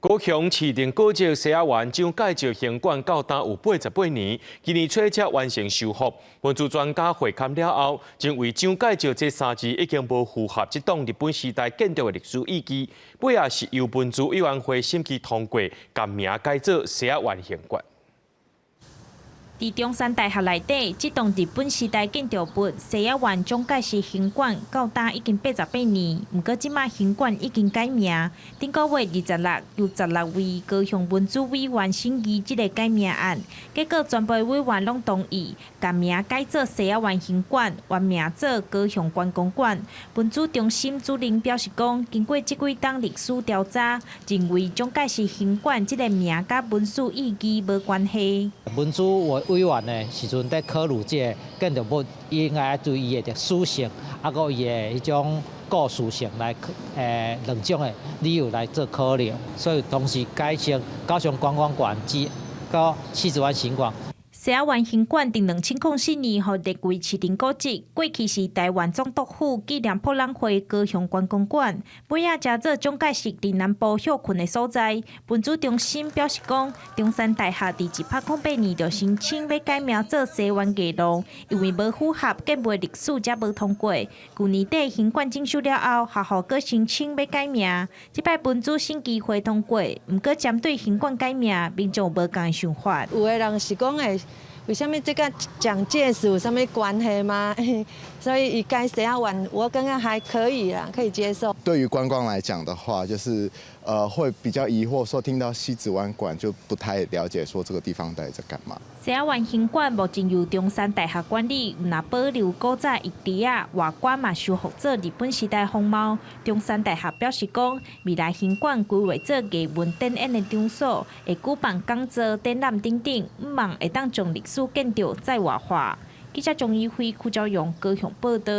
高雄市定古蹟西雅湾将介绍行馆到今有88年，今年初才完成修复。文字专家会勘了后，认为蒋介石这3字已经无符合这档日本时代建筑的历史意义，尾也是由文字委员会审议通过，改名改做西雅湾行馆。 伫中山大学内底，这栋日本时代建筑物西雅湾蒋介石行馆到今已经88年，不过即马行馆已经改名。顶个月26由16位高雄文资委员审议这个改名案，结果全部委员拢同意，改名改做西雅湾行馆，原名做高雄观光馆。文资中心主任表示讲，经过这几档历史调查，认为蒋介石行馆这个名甲文史意义无关系。文资委员呢，时阵在考虑这个建筑物应该对伊的属性，啊个伊的迄种故事性来，两种的理由来做考量，所以同时改成高雄观光馆及到西子湾行馆。 西雅湾行馆伫2004年获列为市定古迹，过去是台湾总督府纪念博览会高雄观光馆，尾仔加做蒋介石伫南部休困的所在。文资中心表示讲，中山大学伫1808年就申请要改名做西湾艺廊，因为无符合建筑历史，才无通过。去年底行馆整修了后，学校阁申请要改名，即摆文资审议会通过，毋过针对行馆改名，民众无共想法。有的人是讲诶。 为什么这个蒋介石有什么关系吗？所以改西雅湾，我感觉还可以啦，可以接受。对于观光来讲的话，就是会比较疑惑，说听到西子湾馆就不太了解，说这个地方到底在干嘛。西雅湾行馆目前由中山大学管理，有保留古早遗址啊，外观嘛修复做日本时代风貌。中山大学表示讲，未来行馆规划做艺文展演的场所，会举办讲座、展览等等，希望会当将历史建筑再活化。记者钟义辉、邱昭勇高雄报道。